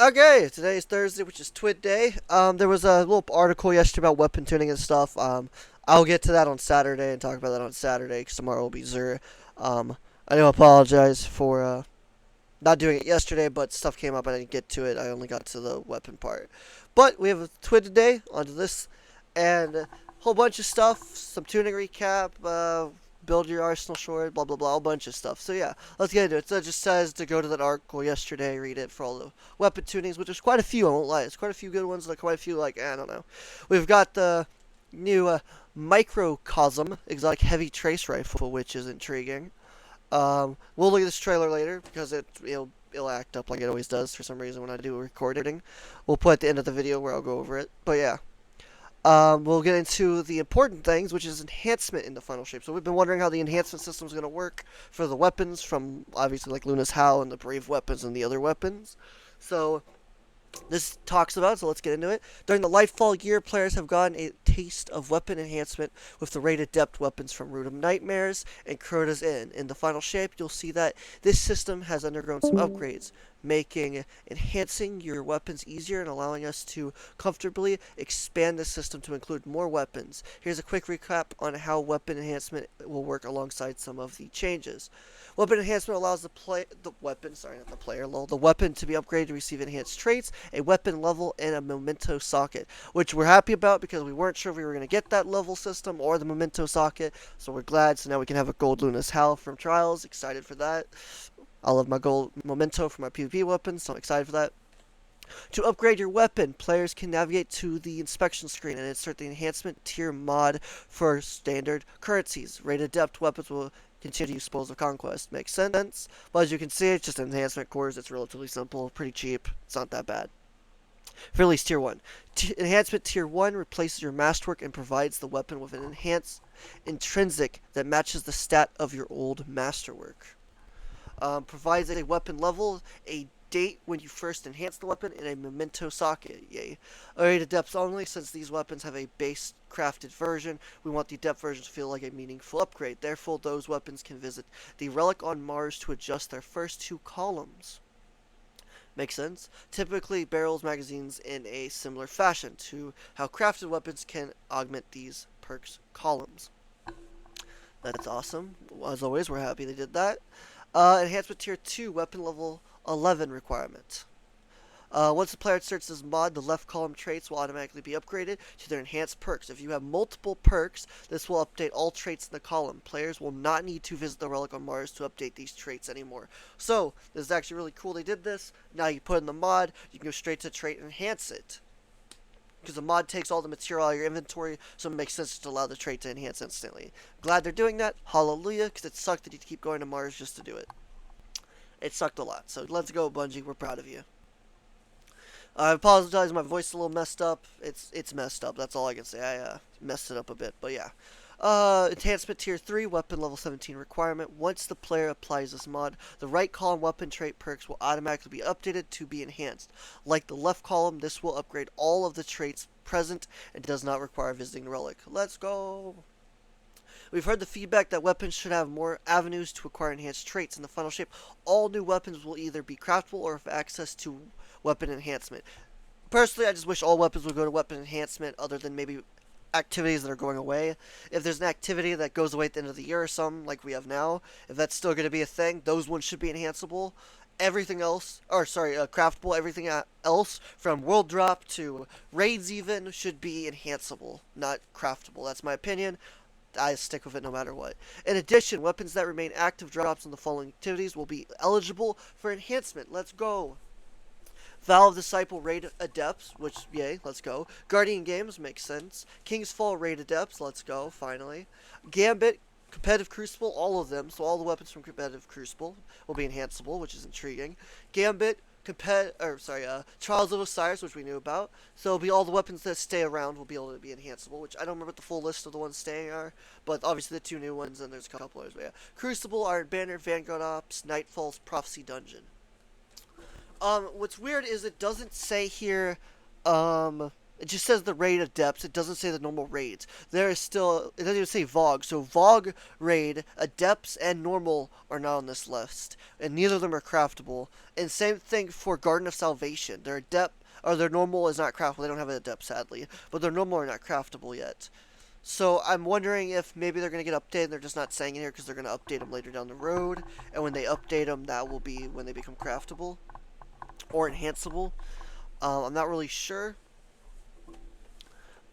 Okay, today is Thursday, which is TWiD day. There was a little article yesterday about weapon tuning and stuff. I'll get to that on Saturday and talk about that on Saturday because tomorrow will be Zur. I do apologize for not doing it yesterday, but stuff came up and I didn't get to it. I only got to the weapon part. But we have a TWiD today onto this, and a whole bunch of stuff. Some tuning recap. Build your arsenal short, blah blah blah, a bunch of stuff. So yeah, let's get into it. So it just says to go to that article yesterday, read it for all the weapon tunings, which there's quite a few. I won't lie, it's quite a few good ones. Like quite a few, like I don't know. We've got the new Microcosm exotic heavy trace rifle, which is intriguing. We'll look at this trailer later because it'll act up like it always does for some reason when I do a recording. We'll put at the end of the video where I'll go over it. But yeah, we'll get into the important things, which is enhancement in the final shape. So we've been wondering how the enhancement system is going to work for the weapons from obviously like Luna's Howl and the Brave weapons and the other weapons. So this talks about, so let's get into it. During the Lightfall year, players have gotten a taste of weapon enhancement with the rated depth weapons from Root of Nightmares and Crota's Inn. In the final shape, you'll see that this system has undergone some upgrades, making enhancing your weapons easier and allowing us to comfortably expand the system to include more weapons. Here's a quick recap on how weapon enhancement will work alongside some of the changes. Weapon enhancement allows the weapon to be upgraded to receive enhanced traits, a weapon level, and a memento socket, which we're happy about because we weren't sure if we were going to get that level system or the memento socket, so we're glad. So now we can have a gold Luna's Howl from Trials. Excited for that. I love my gold memento for my PvP weapons, so I'm excited for that. To upgrade your weapon, players can navigate to the inspection screen and insert the enhancement tier mod for standard currencies. Rated depth weapons will continue to use Spoils of Conquest. Makes sense. But as you can see, it's just enhancement cores. It's relatively simple, pretty cheap. It's not that bad. For at least Tier 1. Enhancement Tier 1 replaces your masterwork and provides the weapon with an enhanced intrinsic that matches the stat of your old masterwork. Provides a weapon level, a date when you first enhance the weapon, and a memento socket. Yay. Rated depths only. Since these weapons have a base crafted version, we want the depth version to feel like a meaningful upgrade. Therefore, those weapons can visit the relic on Mars to adjust their first two columns. Makes sense? Typically, barrels magazines in a similar fashion to how crafted weapons can augment these perks columns. That's awesome. As always, we're happy they did that. Enhancement Tier 2 Weapon Level 11 requirement. Once the player inserts this mod, the left column traits will automatically be upgraded to their enhanced perks. If you have multiple perks, this will update all traits in the column. Players will not need to visit the relic on Mars to update these traits anymore. So, this is actually really cool they did this. Now you put in the mod, you can go straight to trait and enhance it. Because the mod takes all the material out of your inventory, so it makes sense to allow the trait to enhance instantly. Glad they're doing that. Hallelujah, because it sucked that you keep going to Mars just to do it. It sucked a lot. So let's go, Bungie. We're proud of you. I apologize, my voice is a little messed up. It's messed up. That's all I can say. I messed it up a bit, but yeah. Enhancement Tier 3, Weapon Level 17 requirement. Once the player applies this mod, the right column weapon trait perks will automatically be updated to be enhanced. Like the left column, this will upgrade all of the traits present and does not require visiting the relic. Let's go! We've heard the feedback that weapons should have more avenues to acquire enhanced traits. In the final shape, all new weapons will either be craftable or have access to weapon enhancement. Personally, I just wish all weapons would go to weapon enhancement other than maybe activities that are going away. If there's an activity that goes away at the end of the year or something like we have now, if that's still going to be a thing, those ones should be enhanceable. Everything else, craftable, everything else from world drop to raids even should be enhanceable, not craftable. That's my opinion. I stick with it no matter what. In addition, weapons that remain active drops in the following activities will be eligible for enhancement. Let's go. Valve Disciple Raid Adepts, which, yay, let's go. Guardian Games, makes sense. King's Fall Raid Adepts, let's go, finally. Gambit, Competitive Crucible, all of them, so all the weapons from Competitive Crucible will be enhanceable, which is intriguing. Gambit, Trials of Osiris, which we knew about. So it'll be all the weapons that stay around will be able to be enhanceable, which I don't remember what the full list of the ones staying are, but obviously the two new ones, and there's a couple others, but yeah. Crucible, Iron Banner, Vanguard Ops, Nightfall's Prophecy Dungeon. What's weird is it doesn't say here, It just says the raid adepts. It doesn't say the normal raids. There is still, it doesn't even say Vogue. So Vogue raid, adepts, and normal are not on this list. And neither of them are craftable. And same thing for Garden of Salvation. Their adept, or their normal is not craftable. They don't have an adept, sadly. But their normal are not craftable yet. So I'm wondering if maybe they're going to get updated and they're just not saying it here because they're going to update them later down the road. And when they update them, that will be when they become craftable or enhanceable. I'm not really sure.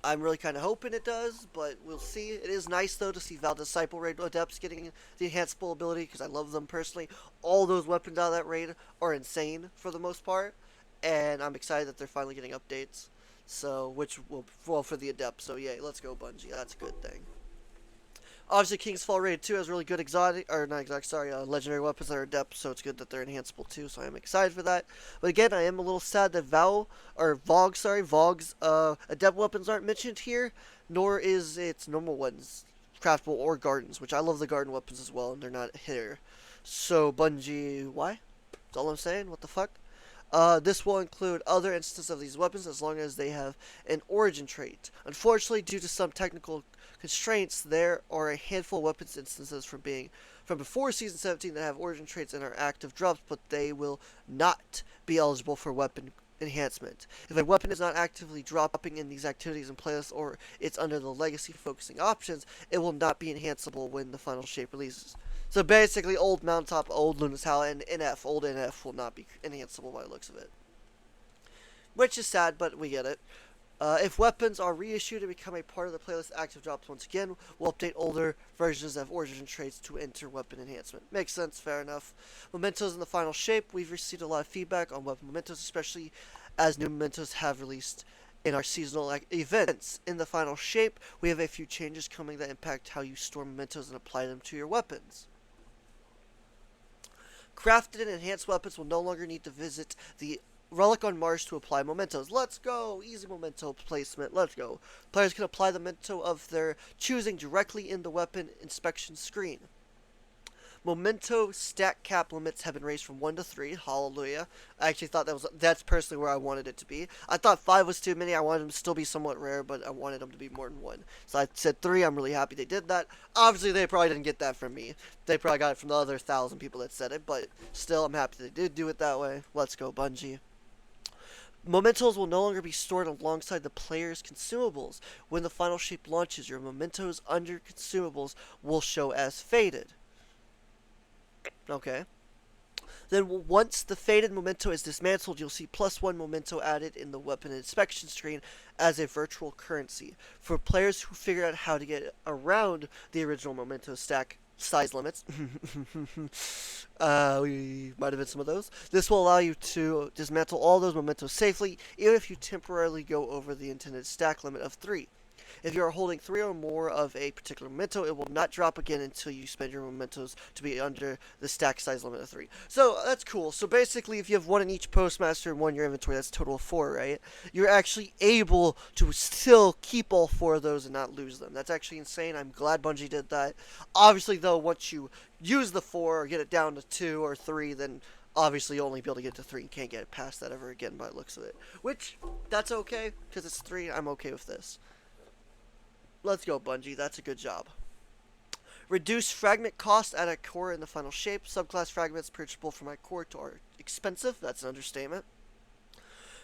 I'm really kind of hoping it does, but we'll see. It is nice, though, to see Val Disciple raid adepts getting the enhanceable ability, because I love them personally. All those weapons out of that raid are insane, for the most part, and I'm excited that they're finally getting updates. So, which will, well, for the adepts, so yay, let's go Bungie, that's a good thing. Obviously, King's Fall Raid 2 has really good exotic, or not exotic, sorry, legendary weapons that are adept, so it's good that they're enhanceable too, so I'm excited for that. But again, I am a little sad that Vogue's adept weapons aren't mentioned here, nor is its normal ones, craftable or gardens, which I love the garden weapons as well, and they're not here. So, Bungie, why? That's all I'm saying, what the fuck? This will include other instances of these weapons as long as they have an origin trait. Unfortunately, due to some technical constraints, there are a handful of weapons instances from before Season 17 that have origin traits and are active drops, but they will not be eligible for weapon enhancement. If a weapon is not actively dropping in these activities and playlists, or it's under the legacy focusing options, it will not be enhanceable when the final shape releases. So basically, old Mountaintop, old Luna's Howl, and old NF will not be enhanceable by the looks of it. Which is sad, but we get it. If weapons are reissued and become a part of the playlist active drops once again, we'll update older versions of origin traits to enter weapon enhancement. Makes sense, fair enough. Mementos in the final shape. We've received a lot of feedback on weapon mementos, especially as new mementos have released in our seasonal events. In the final shape, we have a few changes coming that impact how you store mementos and apply them to your weapons. Crafted and enhanced weapons will no longer need to visit the Relic on Mars to apply mementos. Let's go! Easy memento placement. Let's go. Players can apply the memento of their choosing directly in the weapon inspection screen. Memento stack cap limits have been raised from 1 to 3. Hallelujah. I actually thought that's personally where I wanted it to be. I thought 5 was too many. I wanted them to still be somewhat rare, but I wanted them to be more than 1. So I said 3. I'm really happy they did that. Obviously, they probably didn't get that from me. They probably got it from the other 1,000 people that said it, but still, I'm happy they did do it that way. Let's go, Bungie. Mementos will no longer be stored alongside the player's consumables. When the final shape launches, your mementos under consumables will show as faded. Okay. Then once the faded memento is dismantled, you'll see +1 memento added in the weapon inspection screen as a virtual currency. For players who figured out how to get around the original memento stack size limits, we might have been some of those, this will allow you to dismantle all those mementos safely, even if you temporarily go over the intended stack limit of 3. If you are holding 3 or more of a particular memento, it will not drop again until you spend your mementos to be under the stack size limit of 3. So, that's cool. So, basically, if you have 1 in each postmaster and 1 in your inventory, that's a total of 4, right? You're actually able to still keep all 4 of those and not lose them. That's actually insane. I'm glad Bungie did that. Obviously, though, once you use the 4 or get it down to 2 or 3, then obviously you'll only be able to get to 3 and can't get it past that ever again by the looks of it. Which, that's okay, because it's 3. I'm okay with this. Let's go, Bungie. That's a good job. Reduce fragment cost at a core in the final shape. Subclass fragments purchasable from my core are expensive. That's an understatement.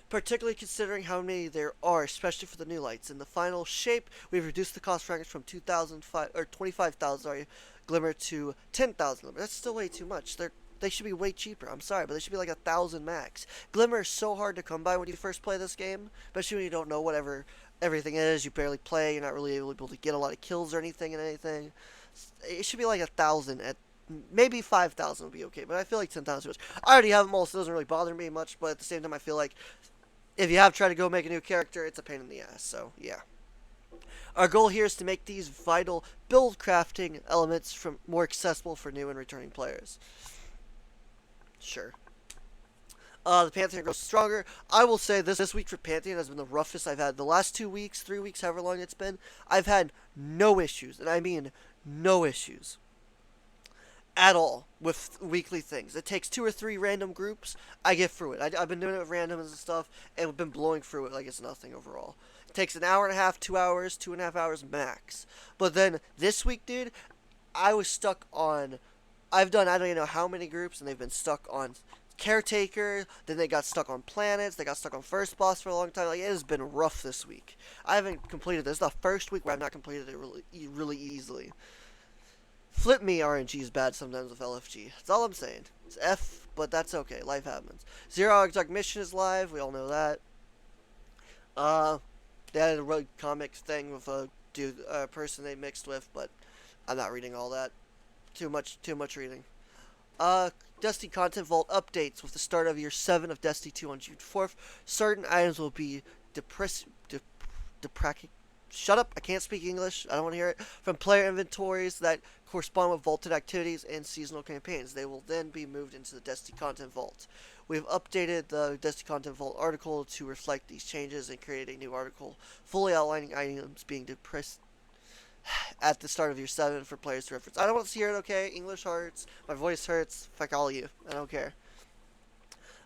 Particularly considering how many there are, especially for the new lights. In the final shape, we've reduced the cost fragments from 25,000 glimmer to 10,000 glimmer. That's still way too much. They should be way cheaper. I'm sorry, but they should be like 1,000 max. Glimmer is so hard to come by when you first play this game, especially when you don't know whatever everything is. You barely play. You're not really able to get a lot of kills or anything. It should be like 1,000 at maybe 5,000 would be okay, but I feel like 10,000 is too much. I already have them all, so it doesn't really bother me much. But at the same time, I feel like if you have tried to go make a new character, it's a pain in the ass. So yeah. Our goal here is to make these vital build crafting elements more accessible for new and returning players. Sure. The Pantheon grows stronger. I will say this week for Pantheon has been the roughest I've had. The last 2 weeks, 3 weeks, however long it's been, I've had no issues. And I mean no issues. at all with weekly things. It takes 2 or 3 random groups. I get through it. I've been doing it with randoms and stuff, and we've been blowing through it like it's nothing overall. It takes an hour and a half, 2 hours, 2.5 hours max. But then this week, dude, I was stuck on. I've done I don't even know how many groups, and they've been stuck on caretaker. Then they got stuck on planets. They got stuck on first boss for a long time. Like it has been rough this week. I haven't completed this. This is the first week where I've not completed it really easily. Flip me RNG is bad sometimes with LFG. That's all I'm saying. It's F, but that's okay. Life happens. Zero Hour Exotic Mission is live. We all know that. Uh, they had a road comics thing with a dude, person they mixed with, but I'm not reading all that. Too much reading. Destiny Content Vault updates with the start of year 7 of Destiny 2 on June 4th. Certain items will be depreciated. Shut up, I can't speak English. I don't want to hear it. From player inventories that correspond with vaulted activities and seasonal campaigns. They will then be moved into the Destiny Content Vault. We have updated the Destiny Content Vault article to reflect these changes and created a new article fully outlining items being depressed at the start of year 7 for players to reference. I don't want to hear it, okay? English hurts. My voice hurts. Fuck all of you. I don't care.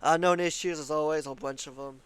Known issues, as always, a whole bunch of them.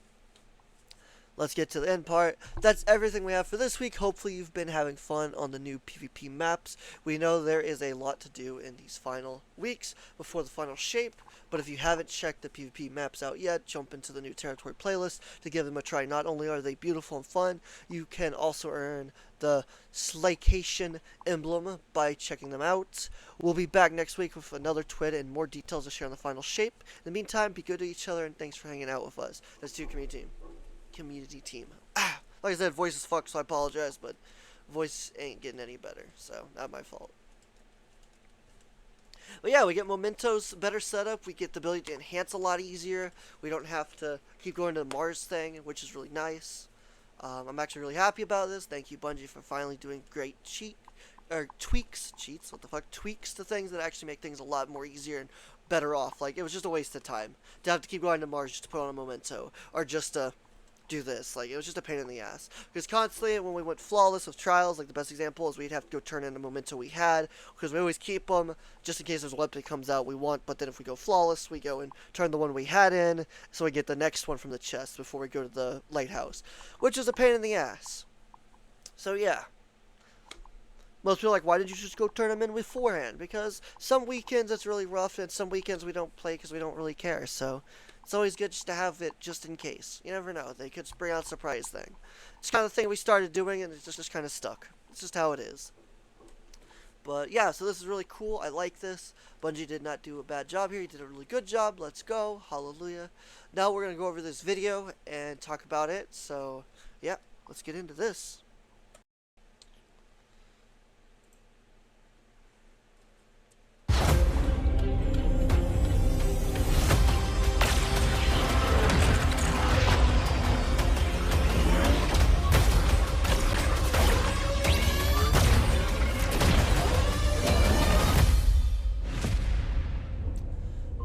Let's get to the end part. That's everything we have for this week. Hopefully you've been having fun on the new PvP maps. We know there is a lot to do in these final weeks before the final shape, but if you haven't checked the PvP maps out yet, jump into the new territory playlist to give them a try. Not only are they beautiful and fun, you can also earn the Slaycation emblem by checking them out. We'll be back next week with another TWiD and more details to share on the final shape. In the meantime, be good to each other and thanks for hanging out with us. That's the community team. Like I said, voice is fucked, so I apologize, but voice ain't getting any better, so not my fault. But yeah, we get momentos better setup. We get the ability to enhance a lot easier. We don't have to keep going to the Mars thing, which is really nice. I'm actually really happy about this. Thank you, Bungie, for finally doing great tweaks to things that actually make things a lot more easier and better off. Like, it was just a waste of time to have to keep going to Mars just to put on a memento, or just to do this. Like, it was just a pain in the ass. Because constantly, when we went flawless with trials, like the best example is we'd have to go turn in a memento we had, because we always keep them just in case there's a weapon that comes out we want. But then if we go flawless, we go and turn the one we had in, so we get the next one from the chest before we go to the lighthouse, which is a pain in the ass. So yeah. Most people are like, why did you just go turn them in beforehand? Because some weekends it's really rough, and some weekends we don't play because we don't really care. So it's always good just to have it just in case. You never know. They could bring out a surprise thing. It's kind of the thing we started doing, and it's just kind of stuck. It's just how it is. But yeah, so this is really cool. I like this. Bungie did not do a bad job here. He did a really good job. Let's go. Hallelujah. Now we're going to go over this video and talk about it. So yeah, let's get into this.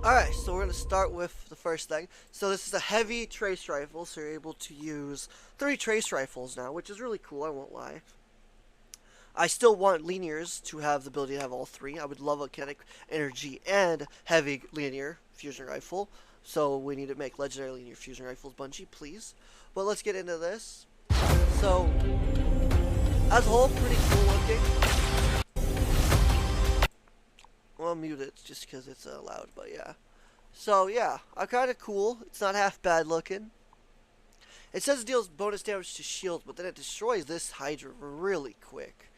Alright, so we're going to start with the first thing. So this is a heavy trace rifle, so you're able to use 3 trace rifles now, which is really cool, I won't lie. I still want linears to have the ability to have all 3. I would love a kinetic energy and heavy linear fusion rifle. So we need to make legendary linear fusion rifles, Bungie, please. But let's get into this. So, as a whole, pretty cool looking. Well, I'll mute it just because it's loud, but yeah. So, yeah, kind of cool. It's not half bad looking. It says it deals bonus damage to shields, but then it destroys this Hydra really quick.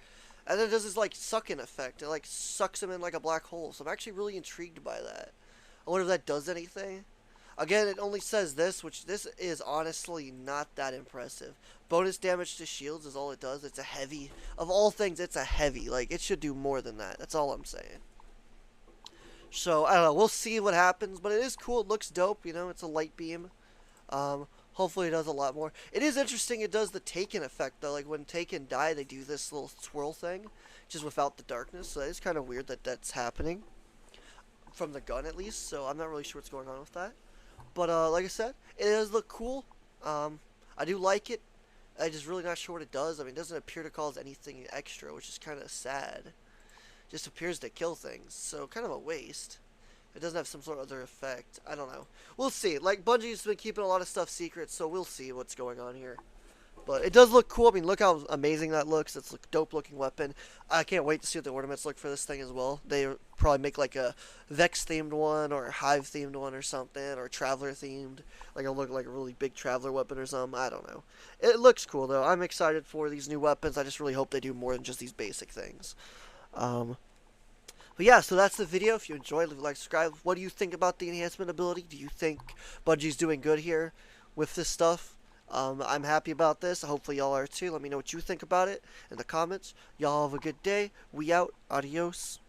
And then it does this, like, suck-in effect. It, like, sucks him in like a black hole. So I'm actually really intrigued by that. I wonder if that does anything. Again, it only says this, which this is honestly not that impressive. Bonus damage to shields is all it does. It's a heavy. Of all things, it's a heavy. Like, it should do more than that. That's all I'm saying. So, I don't know. We'll see what happens. But it is cool. It looks dope. You know, it's a light beam. Hopefully it does a lot more. It is interesting it does the Taken effect, though. Like, when Taken die, they do this little swirl thing. Just without the darkness. So, it's kind of weird that that's happening. From the gun, at least. So, I'm not really sure what's going on with that. But, like I said, it does look cool. I do like it. I'm just really not sure what it does. I mean, it doesn't appear to cause anything extra, which is kind of sad. just appears to kill things. So kind of a waste. It doesn't have some sort of other effect. I don't know. We'll see. Like, Bungie's been keeping a lot of stuff secret, so we'll see what's going on here. But it does look cool. I mean, look how amazing that looks. It's a dope looking weapon. I can't wait to see what the ornaments look for this thing as well. They probably make like a Vex themed one or a Hive themed one or something, or Traveler themed. Like it'll look like a really big Traveler weapon or something. I don't know. It looks cool though. I'm excited for these new weapons. I just really hope they do more than just these basic things. Um, but yeah, so that's the video. If you enjoyed, leave a like, subscribe. What do you think about the enhancement ability? Do you think Bungie's doing good here with this stuff? I'm happy about this. Hopefully y'all are too. Let me know what you think about it in the comments. Y'all have a good day. We out. Adios.